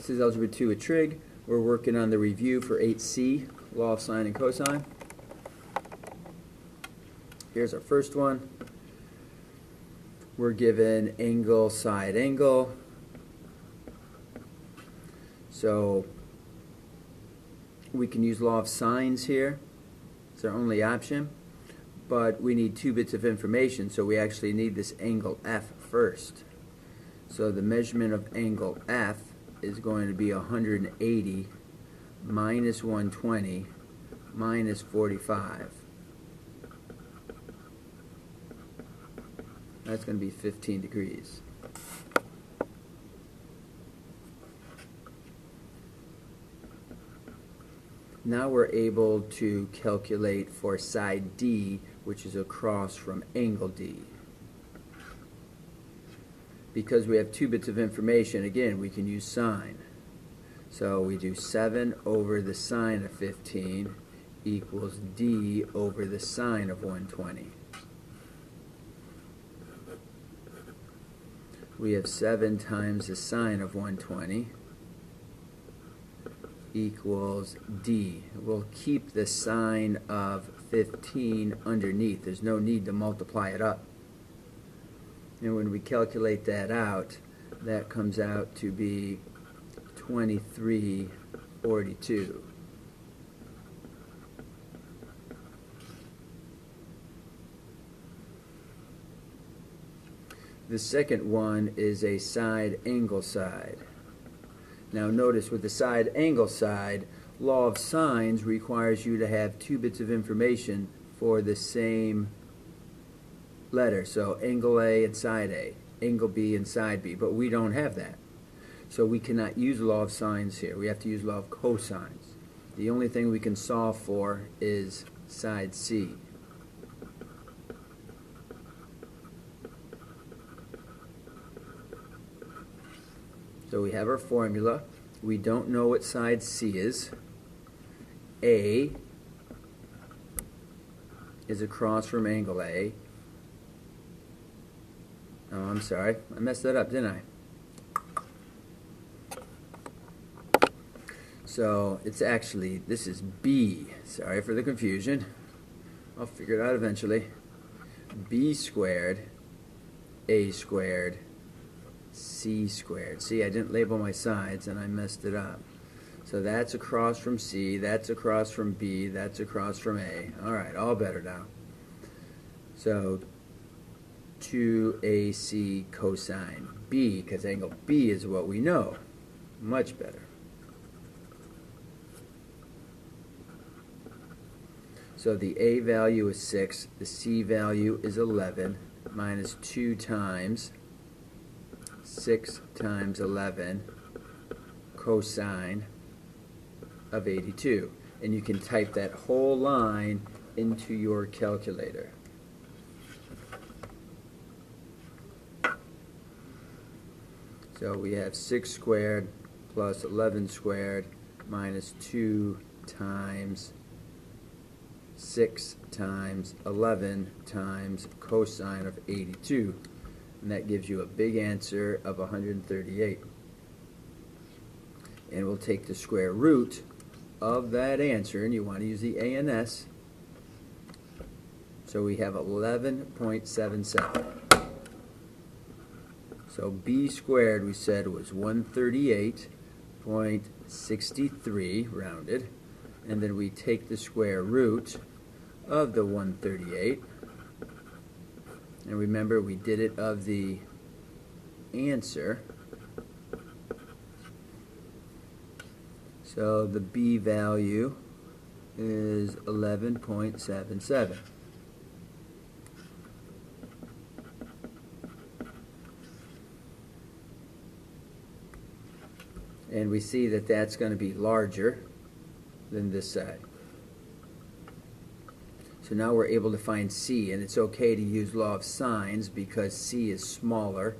This is Algebra 2 at Trig. We're working on the review for 8C, law of sine and cosine. Here's our first one. We're given angle, side, angle. So we can use law of sines here. It's our only option. But we need 2 bits of information, so we actually need this angle F first. So the measurement of angle F is going to be 180 minus 120 minus 45. That's going to be 15 degrees. Now we're able to calculate for side D, which is across from angle D. Because we have 2 bits of information, again, we can use sine. So we do 7 over the sine of 15 equals D over the sine of 120. We have 7 times the sine of 120 equals D. We'll keep the sine of 15 underneath. There's no need to multiply it up. And when we calculate that out, that comes out to be 2342. The second one is a side angle side. Now notice with the side angle side, law of sines requires you to have 2 bits of information for the same letter. So angle A and side A, angle B and side B, but we don't have that. So we cannot use law of sines here. We have to use law of cosines. The only thing we can solve for is side C. So we have our formula. We don't know what side C is. A is across from angle A. Oh, I'm sorry. I messed that up, didn't I? So it's actually, this is B. Sorry for the confusion. I'll figure it out eventually. B squared, A squared, C squared. See, I didn't label my sides and I messed it up. So that's across from C, that's across from B, that's across from A. Alright, all better now. So 2AC cosine B, because angle B is what we know. Much better. So the A value is 6, the C value is 11, minus 2 times 6 times 11 cosine of 82. And you can type that whole line into your calculator. So we have 6 squared plus 11 squared minus 2 times 6 times 11 times cosine of 82. And that gives you a big answer of 138. And we'll take the square root of that answer, and you want to use the A and S. So we have 11.77. So B squared we said was 138.63 rounded, and then we take the square root of the 138. And remember, we did it of the answer. So the B value is 11.77. And we see that that's going to be larger than this side. So now we're able to find C, and it's okay to use law of sines because C is smaller.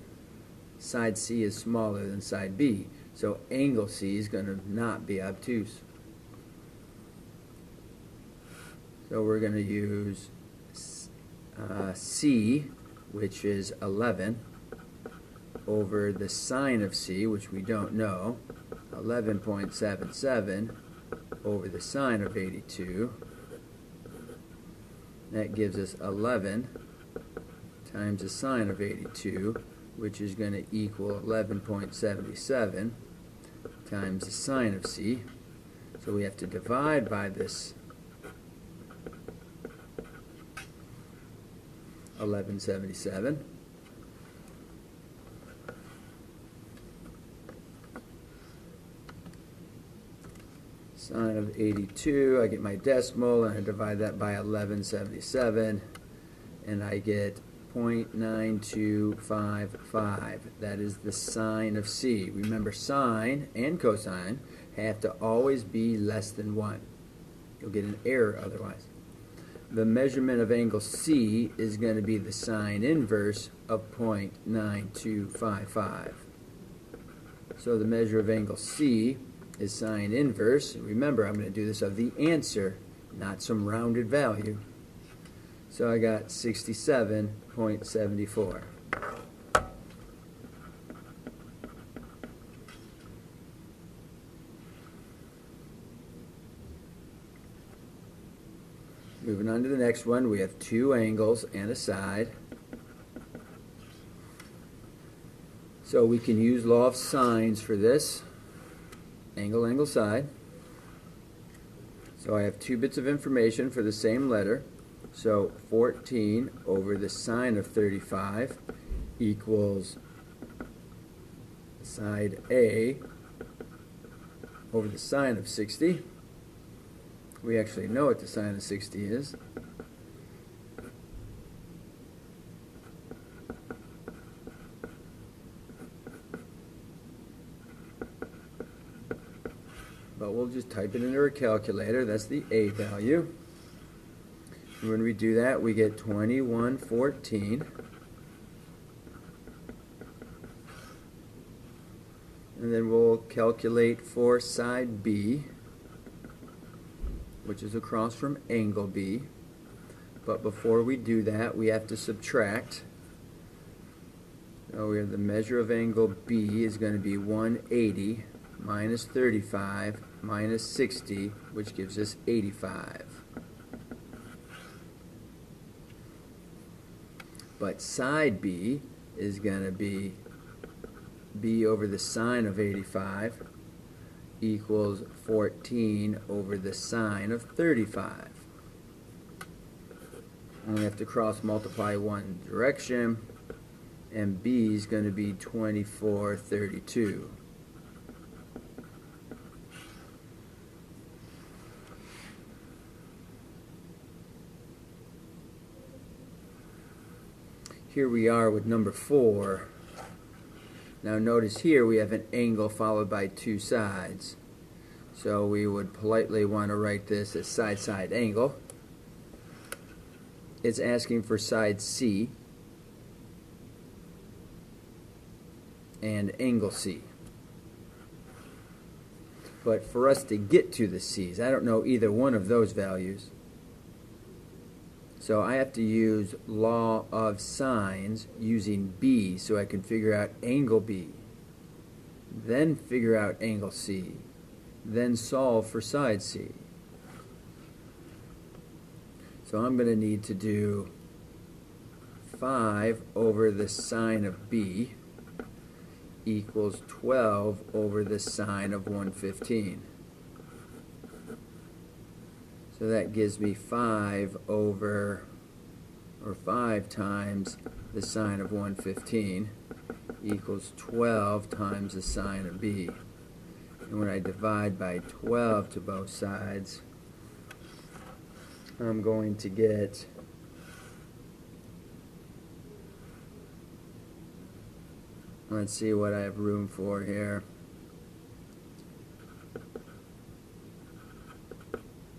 Side C is smaller than side B. So angle C is going to not be obtuse. So we're going to use C, which is 11, over the sine of C, which we don't know, 11.77 over the sine of 82. That gives us 11 times the sine of 82, which is going to equal 11.77 times the sine of c. So we have to divide by this 1177. Sine of 82, I get my decimal, and I divide that by 1177, and I get 0.9255. That is the sine of c. Remember, sine and cosine have to always be less than 1. You'll get an error otherwise. The measurement of angle C is going to be the sine inverse of 0.9255. So the measure of angle C is sine inverse. Remember, I'm going to do this of the answer, not some rounded value. So I got 67.74. Moving on to the next one, we have two angles and a side. So we can use law of sines for this. Angle, angle, side. So I have two bits of information for the same letter. So 14 over the sine of 35 equals side A over the sine of 60. We actually know what the sine of 60 is. But we'll just type it into our calculator. That's the A value. And when we do that, we get 2114. And then we'll calculate for side B, which is across from angle B. But before we do that, we have to subtract. So we have the measure of angle B is going to be 180 minus 35 minus 60, which gives us 85. But side B is going to be B over the sine of 85 equals 14 over the sine of 35. And we have to cross multiply one direction, and B is going to be 2432. Here we are with number 4. Now notice here we have an angle followed by two sides. So we would politely want to write this as side-side angle. It's asking for side C and angle C. But for us to get to the C's, I don't know either one of those values. So I have to use law of sines using B so I can figure out angle B, then figure out angle C, then solve for side C. So I'm going to need to do 5 over the sine of B equals 12 over the sine of 115. So that gives me 5 times the sine of 115 equals 12 times the sine of B. And when I divide by 12 to both sides, I'm going to get let's see what I have room for here.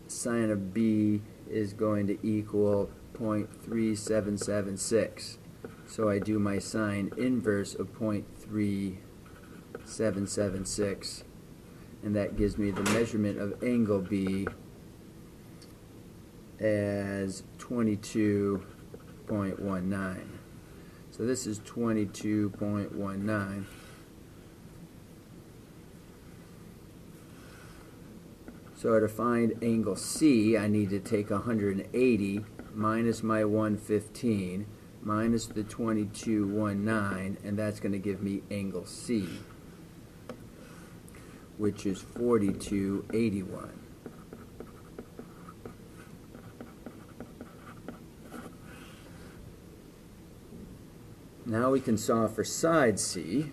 Sine of B is going to equal 0.3776. So I do my sine inverse of 0.3776, and that gives me the measurement of angle B as 22.19. So this is 22.19. So to find angle C, I need to take 180 minus my 115 minus the 2219, and that's going to give me angle C, which is 4281. Now we can solve for side C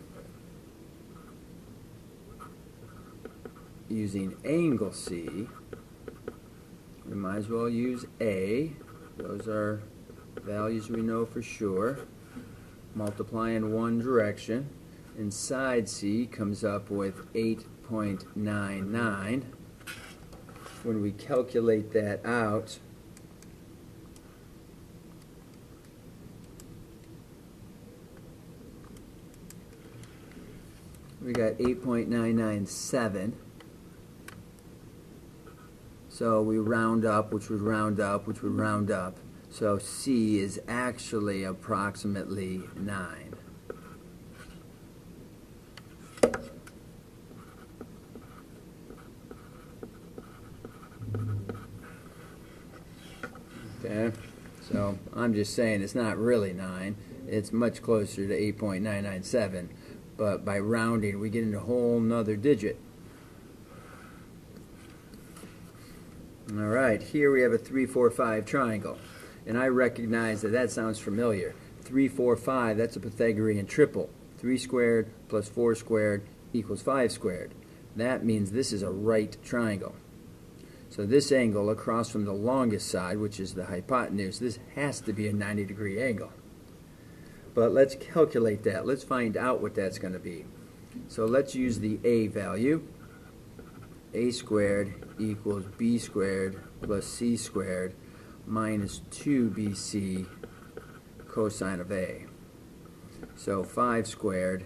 using angle C. We might as well use A. Those are values we know for sure. Multiply in one direction. And side C comes up with 8.99. When we calculate that out, we got 8.997. So we round up, which would round up, which would round up. So C is actually approximately 9. Okay, so I'm just saying it's not really 9. It's much closer to 8.997. But by rounding, we get into a whole nother digit. All right, here we have a 3, 4, 5 triangle. And I recognize that that sounds familiar. 3, 4, 5, that's a Pythagorean triple. 3 squared plus 4 squared equals 5 squared. That means this is a right triangle. So this angle across from the longest side, which is the hypotenuse, this has to be a 90-degree angle. But let's calculate that. Let's find out what that's going to be. So let's use the A value. A squared equals B squared plus C squared minus 2BC cosine of A. So 5 squared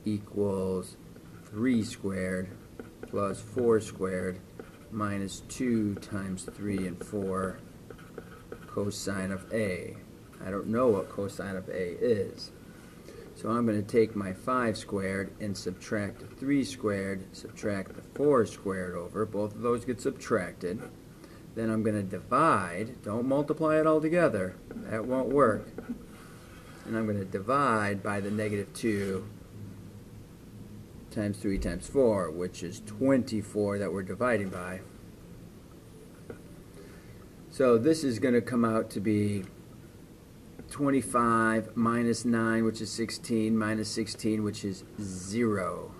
equals 3 squared plus 4 squared minus 2 times 3 and 4 cosine of A. I don't know what cosine of A is. So I'm going to take my 5 squared and subtract the 3 squared, subtract the 4 squared over. Both of those get subtracted. Then I'm going to divide. Don't multiply it all together. That won't work. And I'm going to divide by the negative 2 times 3 times 4, which is 24 that we're dividing by. So this is going to come out to be 25 minus 9, which is 16, minus 16, which is 0.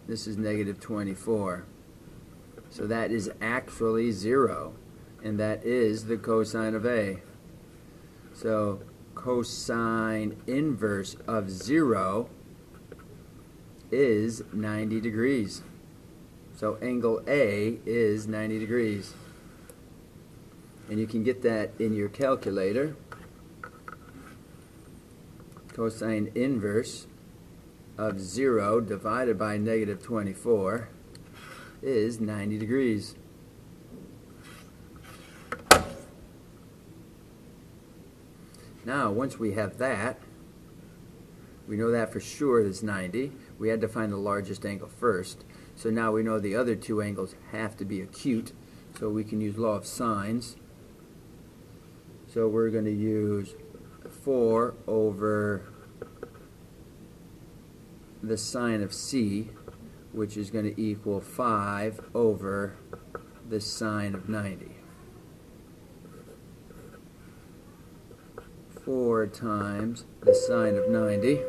This is negative 24. So that is actually 0. And that is the cosine of A. So cosine inverse of 0 is 90 degrees. So angle A is 90 degrees. And you can get that in your calculator. Cosine inverse of 0 divided by negative 24 is 90 degrees. Now, once we have that, we know that for sure is 90. We had to find the largest angle first. So now we know the other two angles have to be acute. So we can use law of sines. So we're going to use 4 over the sine of C, which is going to equal 5 over the sine of 90. 4 times the sine of 90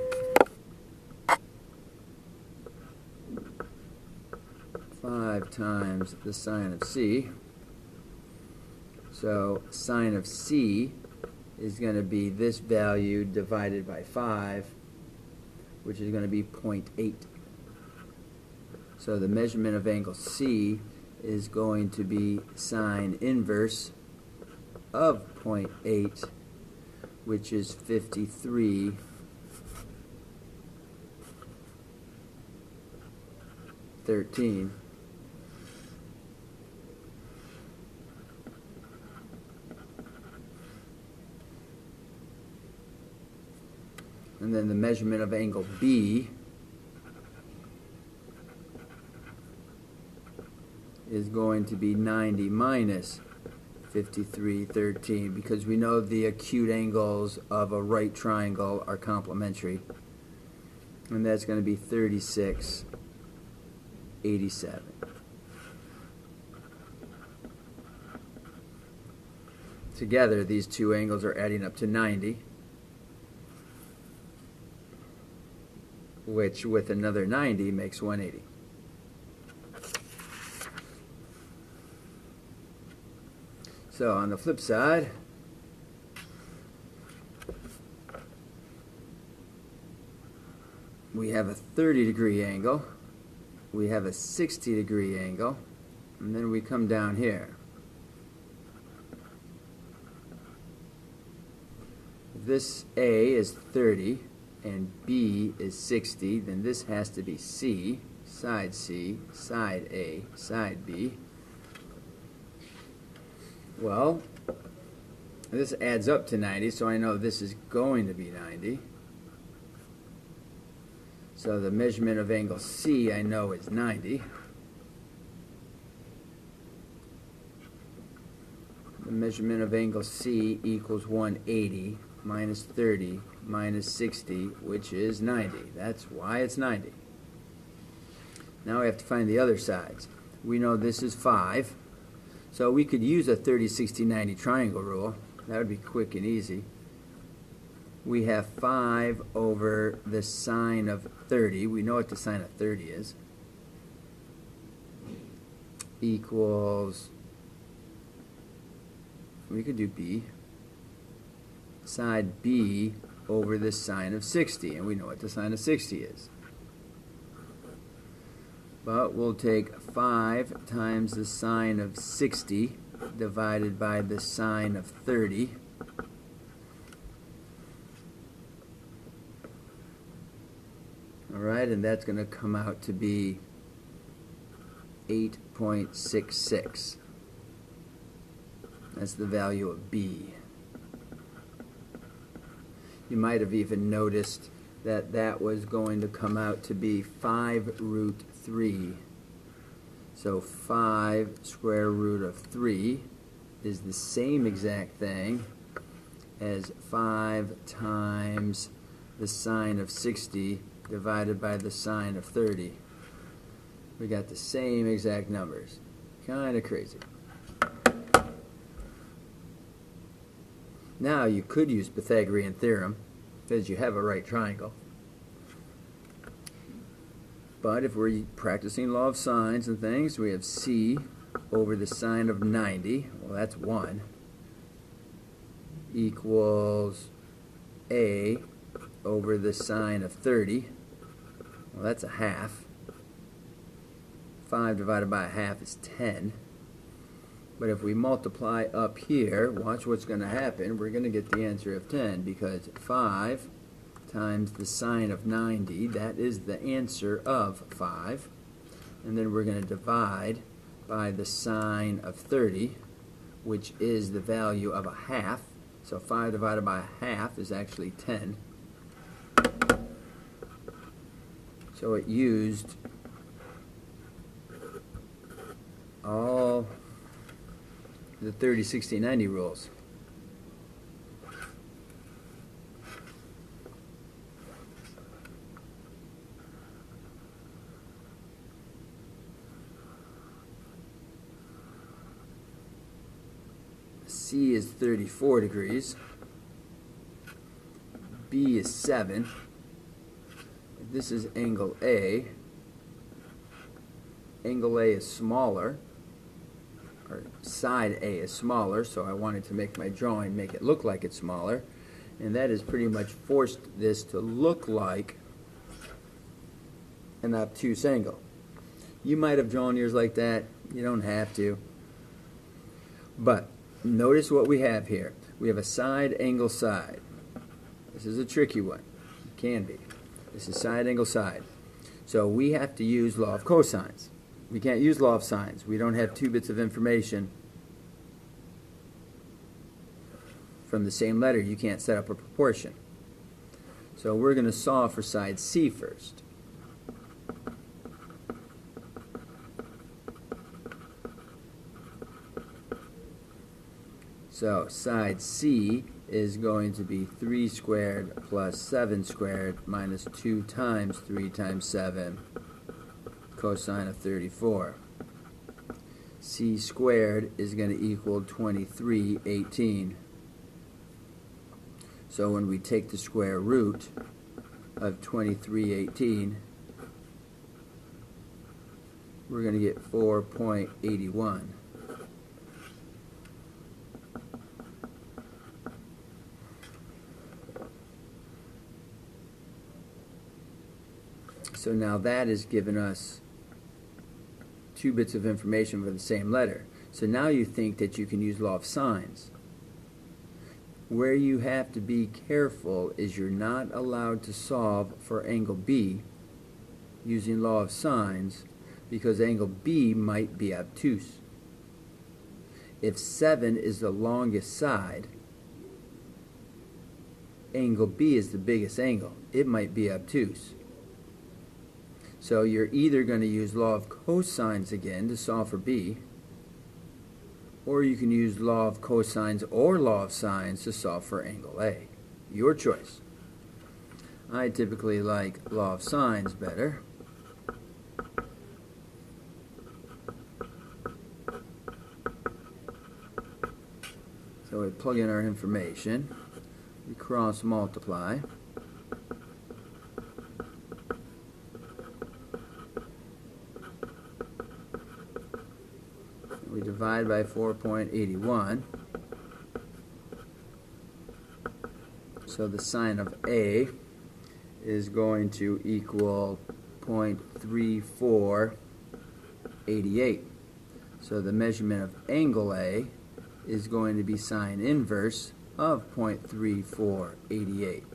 5 times the sine of C. So sine of C is going to be this value divided by 5, which is going to be 0.8. So the measurement of angle C is going to be sine inverse of 0.8, which is 53.13. And then the measurement of angle B is going to be 90 minus 5313, because we know the acute angles of a right triangle are complementary, and that's going to be 3687. Together, these two angles are adding up to 90, which with another 90 makes 180. So on the flip side, we have a 30-degree angle, we have a 60-degree angle, and then we come down here. If this A is 30 and B is 60, then this has to be C, side A, side B. Well, this adds up to 90, so I know this is going to be 90. So the measurement of angle C I know is 90. The measurement of angle C equals 180 minus 30 minus 60, which is 90. That's why it's 90. Now we have to find the other sides. We know this is 5. So we could use a 30, 60, 90 triangle rule. That would be quick and easy. We have 5 over the sine of 30. We know what the sine of 30 is. Equals, we could do B, side B over the sine of 60. And we know what the sine of 60 is. But we'll take 5 times the sine of 60 divided by the sine of 30. Alright, and that's going to come out to be 8.66. That's the value of B. You might have even noticed that that was going to come out to be 5 root 3. So 5 square root of 3 is the same exact thing as 5 times the sine of 60 divided by the sine of 30. We got the same exact numbers. Kind of crazy. Now you could use Pythagorean theorem because you have a right triangle. But if we're practicing law of sines and things, we have C over the sine of 90, well that's 1, equals A over the sine of 30, well that's a half. 5 divided by a half is 10. But if we multiply up here, watch what's going to happen. We're going to get the answer of 10, because 5 times the sine of 90, that is the answer of 5. And then we're going to divide by the sine of 30, which is the value of a half. So 5 divided by a half is actually 10. So it used all the 30, 60, 90 rules. C is 34 degrees. B is 7. This is angle A. Angle A is smaller, or side A is smaller, so I wanted to make my drawing make it look like it's smaller, and that has pretty much forced this to look like an obtuse angle. You might have drawn yours like that. You don't have to. But notice what we have here. We have a side angle side. This is a tricky one. It can be. This is side angle side. So we have to use law of cosines. We can't use law of sines. We don't have 2 bits of information from the same letter. You can't set up a proportion. So we're going to solve for side C first. So side C is going to be 3 squared plus 7 squared minus 2 times 3 times 7 cosine of 34. C squared is going to equal 2318. So when we take the square root of 2318, we're going to get 4.81. So now that has given us 2 bits of information for the same letter. So now you think that you can use law of sines. Where you have to be careful is you're not allowed to solve for angle B using law of sines, because angle B might be obtuse. If 7 is the longest side, angle B is the biggest angle. It might be obtuse. So you're either going to use law of cosines again to solve for B, or you can use law of cosines or law of sines to solve for angle A. Your choice. I typically like law of sines better. So we plug in our information. We cross multiply. We divide by 4.81. So the sine of A is going to equal 0.3488. So the measurement of angle A is going to be sine inverse of 0.3488,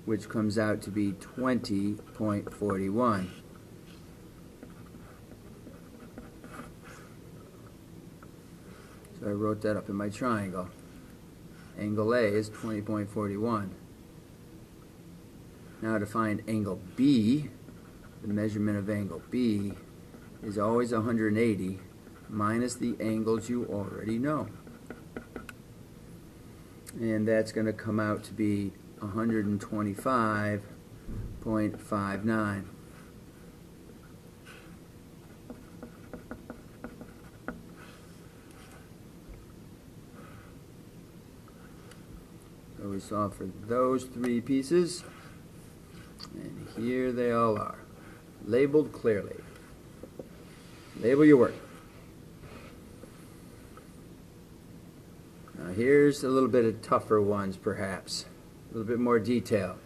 which comes out to be 20.41. So I wrote that up in my triangle. Angle A is 20.41. Now to find angle B, the measurement of angle B is always 180 minus the angles you already know. And that's going to come out to be 125.59. So we solve for those 3 pieces, and here they all are, labeled clearly. Label your work. Now here's a little bit of tougher ones, perhaps, a little bit more detail.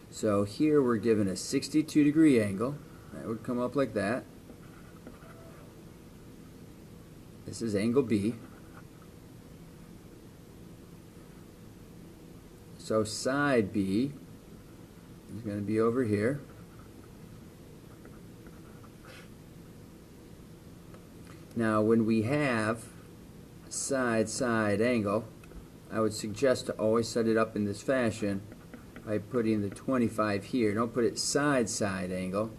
So here we're given a 62-degree angle. That would come up like that. This is angle B. So side B is going to be over here. Now when we have side-side angle, I would suggest to always set it up in this fashion by putting the 25 here. Don't put it side-side angle,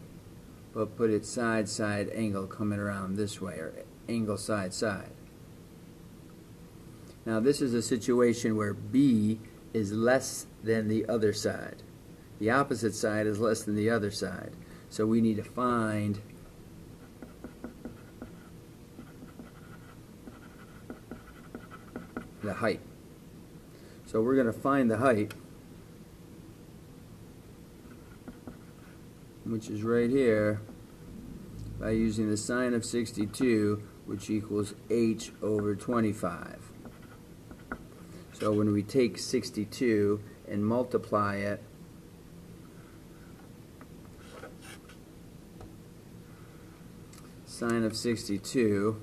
but put it side-side angle coming around this way, or angle side-side. Now this is a situation where B is less than the other side. The opposite side is less than the other side. So we need to find the height. So we're going to find the height, which is right here, by using the sine of 62, which equals h over 25. So when we take 62 and multiply it sine of 62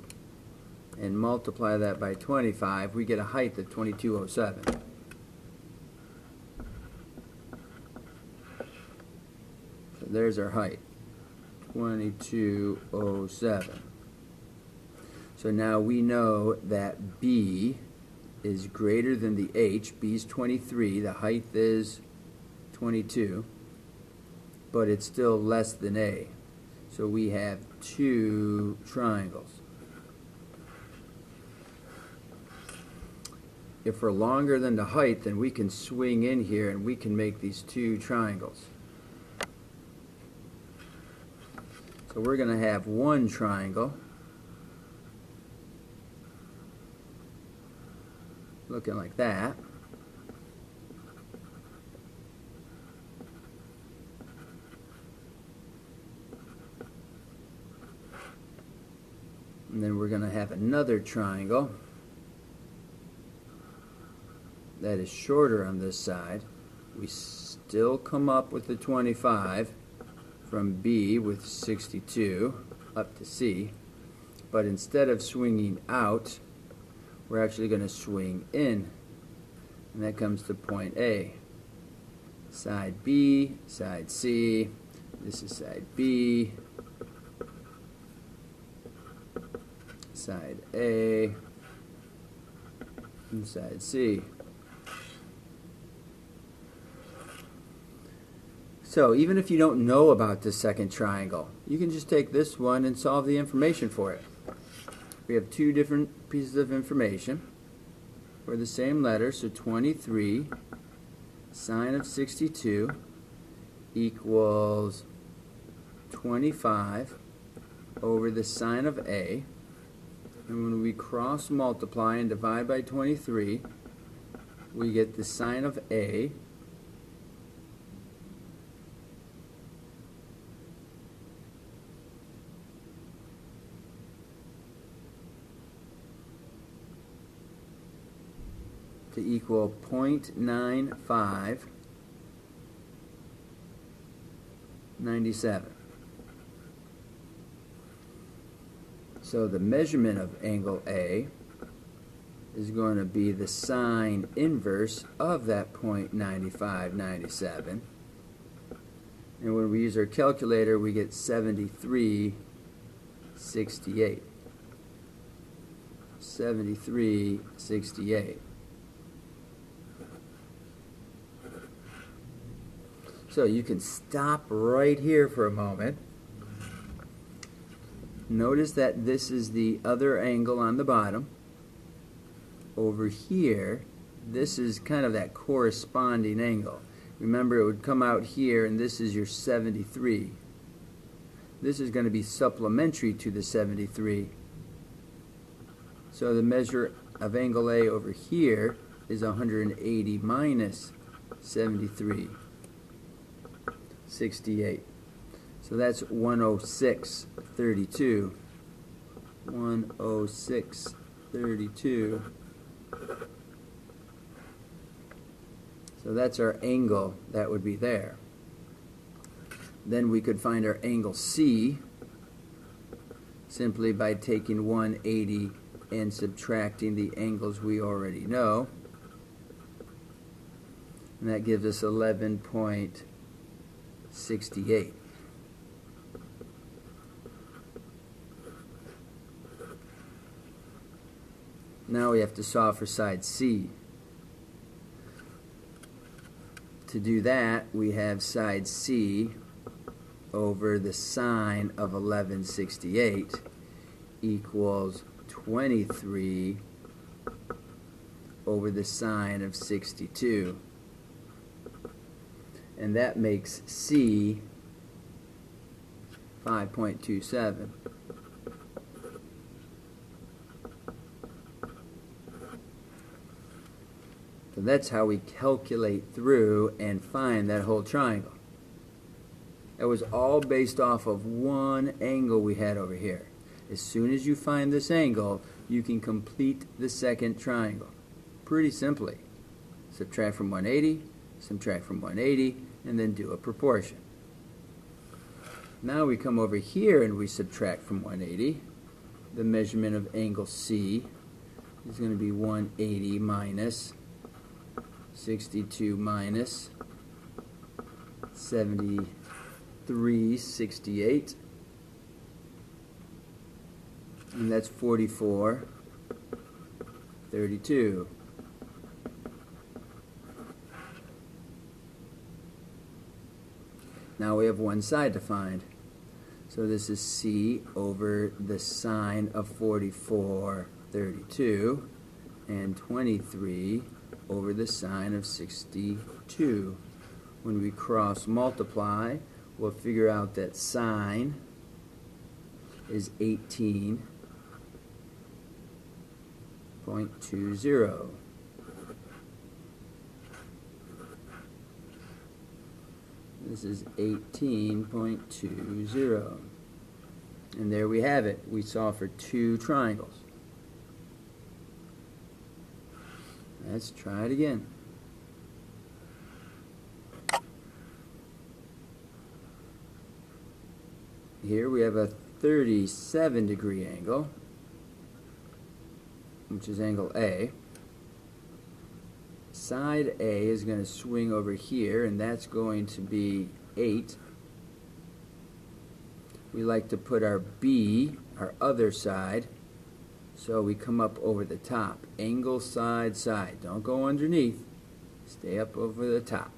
and multiply that by 25, we get a height of 2207. So there's our height, 2207. So now we know that B is greater than the H. B is 23, the height is 22, but it's still less than A. So we have 2 triangles. if we're longer than the height, then we can swing in here and we can make these two triangles. So we're going to have one triangle looking like that. And then we're going to have another triangle that is shorter on this side. We still come up with the 25 from B with 62 up to C, but instead of swinging out, we're actually going to swing in, and that comes to point A. Side B, side C, this is side B, side A, and side C. So even if you don't know about this second triangle, you can just take this one and solve the information for it. We have two different pieces of information for the same letter, so 23 sine of 62 equals 25 over the sine of A. And when we cross multiply and divide by 23, we get the sine of A to equal 0.9597. So the measurement of angle A is going to be the sine inverse of that 0.9597. And when we use our calculator, we get 73.68. 73.68. So you can stop right here for a moment. Notice that this is the other angle on the bottom. Over here, this is kind of that corresponding angle. Remember, it would come out here, and this is your 73. This is going to be supplementary to the 73. So the measure of angle A over here is 180 minus 73.68. So that's 106.32. 106.32. So that's our angle that would be there. Then we could find our angle C simply by taking 180 and subtracting the angles we already know. And that gives us 11.68. Now we have to solve for side C. To do that, we have side C over the sine of 1168 equals 23 over the sine of 62. And that makes C 5.27. So that's how we calculate through and find that whole triangle. It was all based off of one angle we had over here. As soon as you find this angle, you can complete the second triangle. Pretty simply. Subtract from 180, subtract from 180, and then do a proportion. Now we come over here and we subtract from 180. The measurement of angle C is going to be 180 minus 62 minus 73.68, and that's 44.32. Now we have one side to find. So this is C over the sine of 44.32. and 23 over the sine of 62. When we cross multiply, we'll figure out that sine is 18.20. This is 18.20. And there we have it. We saw for two triangles. Let's try it again. Here we have a 37-degree angle, which is angle A. Side A is going to swing over here, and that's going to be 8. We like to put our B, our other side, so we come up over the top. Angle side, side. Don't go underneath. Stay up over the top.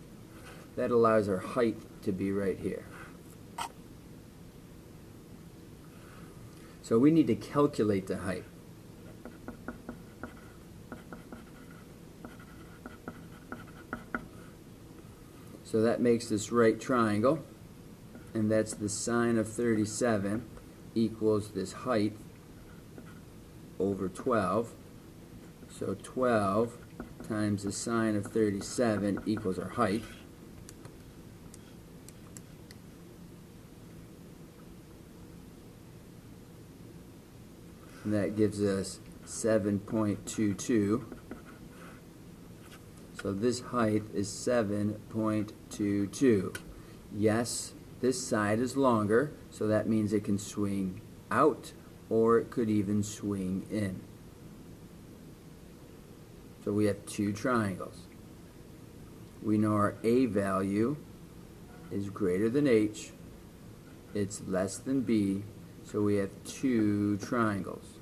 That allows our height to be right here. So we need to calculate the height. So that makes this right triangle, and that's the sine of 37 equals this height over 12. So 12 times the sine of 37 equals our height. And that gives us 7.22. So this height is 7.22. Yes, this side is longer, so that means it can swing out, or it could even swing in. So we have two triangles. We know our A value is greater than H. It's less than B, so we have two triangles.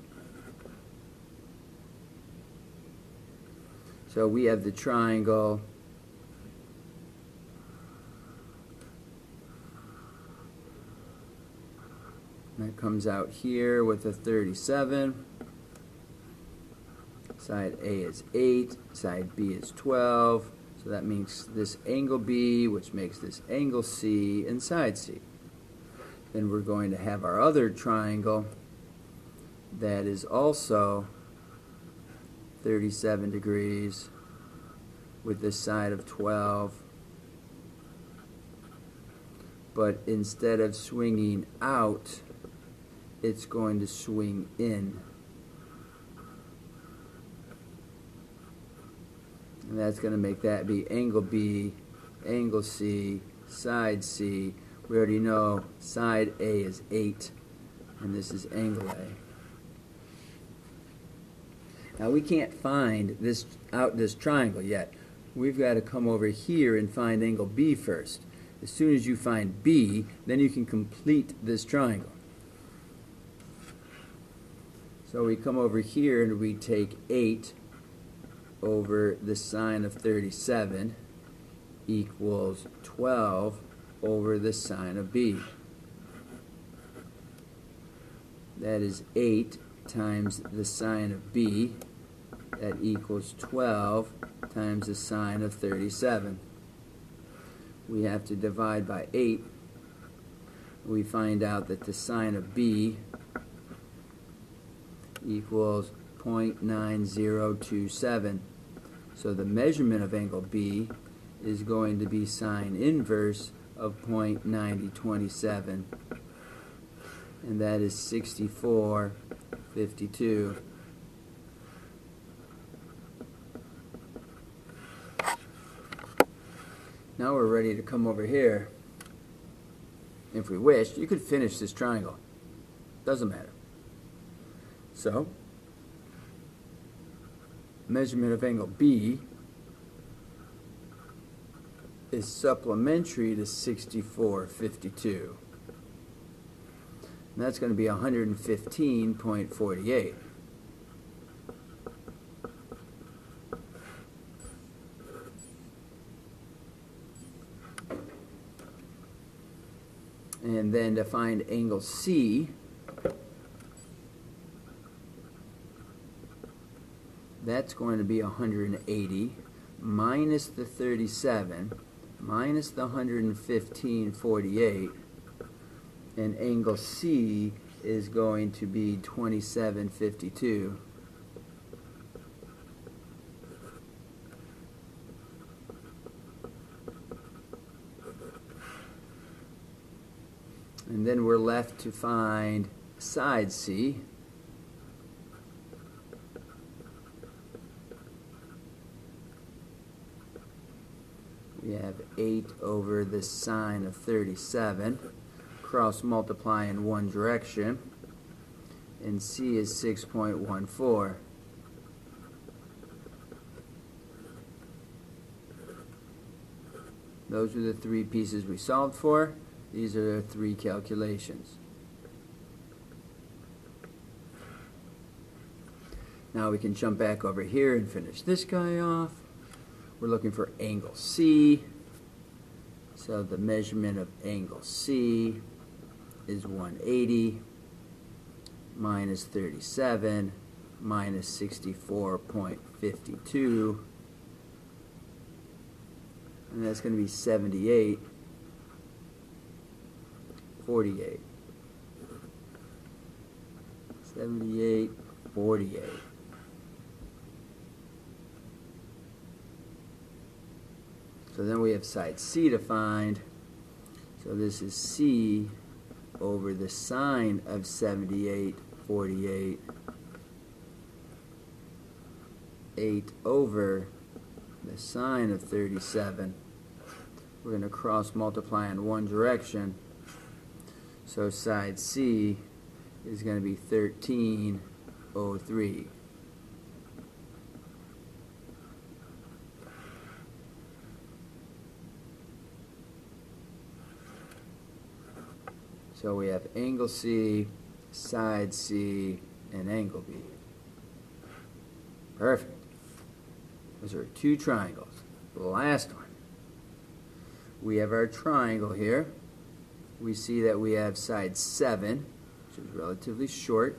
So we have the triangle that comes out here with a 37. Side A is 8, side B is 12. So that makes this angle B, which makes this angle C, and side C. Then we're going to have our other triangle that is also 37 degrees with this side of 12, but instead of swinging out, it's going to swing in, and that's going to make that be angle B, angle C, side C. We already know side A is 8, and this is angle A. Now we can't find this triangle yet. We've got to come over here and find angle B first. As soon as you find B, then you can complete this triangle. So we come over here and we take 8 over the sine of 37 equals 12 over the sine of B. That is 8 times the sine of B. That equals 12 times the sine of 37. We have to divide by 8. We find out that the sine of B equals 0.9027. So the measurement of angle B is going to be sine inverse of 0.9027, and that is 64.52. Now we're ready to come over here. If we wish, you could finish this triangle. Doesn't matter. So, measurement of angle B is supplementary to 64.52. And that's going to be 115.48. And then to find angle C, that's going to be 180 minus the 37 minus the 115.48, and angle C is going to be 27.52. And then we're left to find side C. We have 8 over the sine of 37. Cross multiply in one direction. And C is 6.14. Those are the three pieces we solved for. These are the three calculations. Now we can jump back over here and finish this guy off. We're looking for angle C. So the measurement of angle C is 180 minus 37 minus 64.52. And that's going to be 78.48. 78.48. So then we have side C to find. So this is C over the sine of 78.48. 8 over the sine of 37. We're going to cross multiply in one direction. So side C is going to be 13.03. So we have angle C, side C, and angle B. Perfect. Those are two triangles. The last one. We have our triangle here. We see that we have side 7, which is relatively short.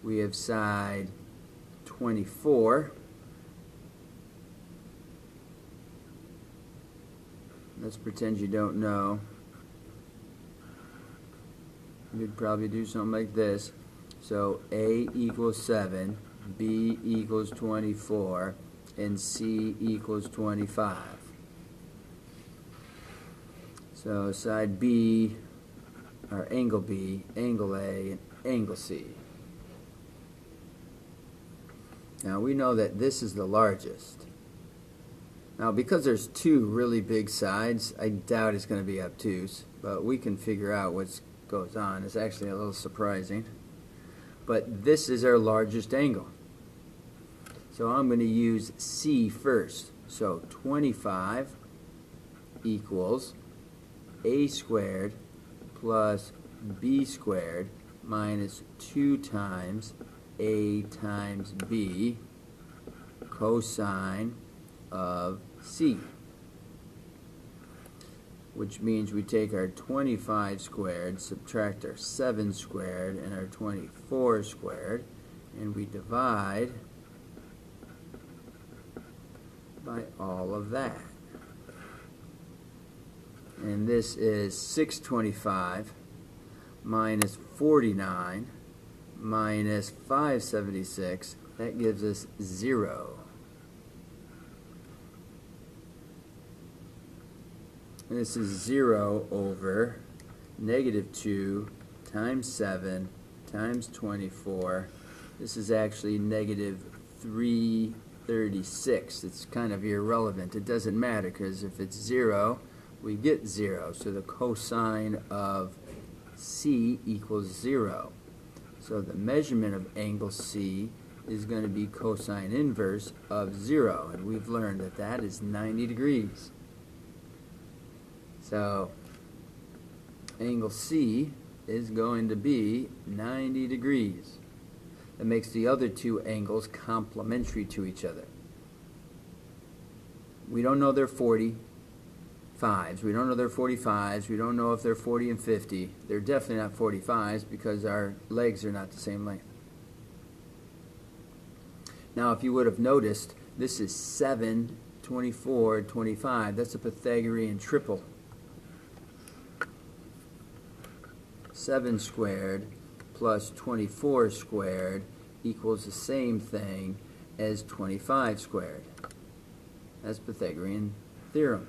We have side 24. Let's pretend you don't know. You'd probably do something like this. So A equals 7, B equals 24, and C equals 25. So side B, or angle B, angle A, and angle C. Now we know that this is the largest. Now because there's two really big sides, I doubt it's going to be obtuse, but we can figure out what's goes on. It's actually a little surprising. But this is our largest angle. So I'm going to use C first. So 25 equals A squared plus B squared minus 2 times A times B cosine of C. Which means we take our 25 squared, subtract our 7 squared, and our 24 squared, and we divide by all of that. And this is 625 minus 49 minus 576. That gives us 0. And this is 0 over negative 2 times 7 times 24. This is actually negative 336. It's kind of irrelevant. It doesn't matter because if it's 0, we get 0. So the cosine of C equals 0. So the measurement of angle C is going to be cosine inverse of 0. And we've learned that that is 90 degrees. So angle C is going to be 90 degrees. That makes the other two angles complementary to each other. We don't know they're 45s. We don't know they're 45s. We don't know if they're 40 and 50. They're definitely not 45s because our legs are not the same length. Now, if you would have noticed, this is 7, 24, 25. That's a Pythagorean triple. 7 squared plus 24 squared equals the same thing as 25 squared. That's Pythagorean theorem.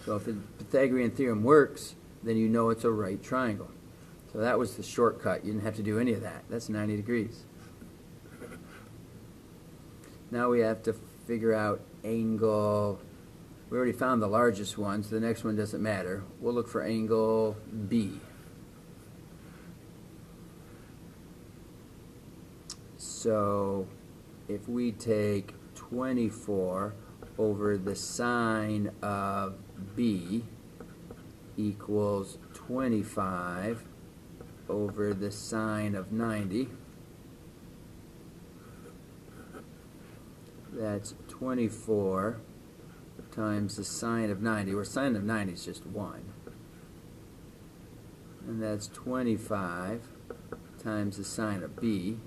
So if the Pythagorean theorem works, then you know it's a right triangle. So that was the shortcut. You didn't have to do any of that. That's 90 degrees. Now we have to figure out angle. We already found the largest one, so the next one doesn't matter. We'll look for angle B. So if we take 24 over the sine of B equals 25 over the sine of 90, that's 24 times the sine of 90, where sine of 90 is just 1. And that's 25 times the sine of B.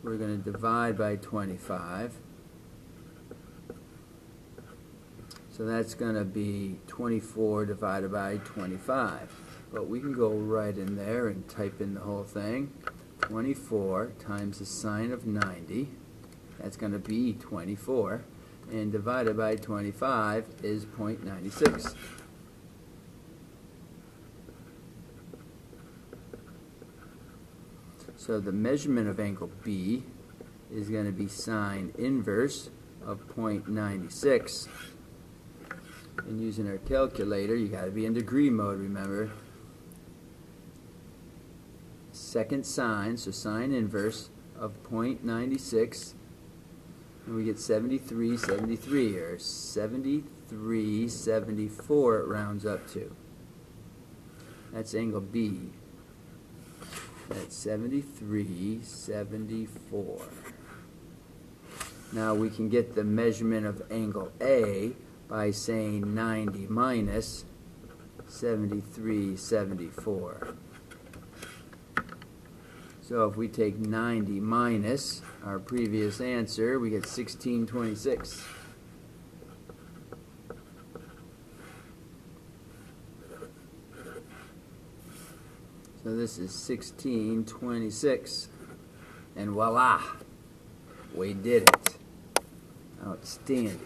We're going to divide by 25. So that's going to be 24 divided by 25. But we can go right in there and type in the whole thing. 24 times the sine of 90. That's going to be 24. And divided by 25 is 0.96. So the measurement of angle B is going to be sine inverse of 0.96. And using our calculator, you got to be in degree mode, remember. Second sine, so sine inverse of 0.96. And we get 73.73, or 73.74 it rounds up to. That's angle B. That's 73.74. Now we can get the measurement of angle A by saying 90 minus 73.74. So if we take 90 minus our previous answer, we get 1626. So this is 1626. And voila, we did it. Outstanding.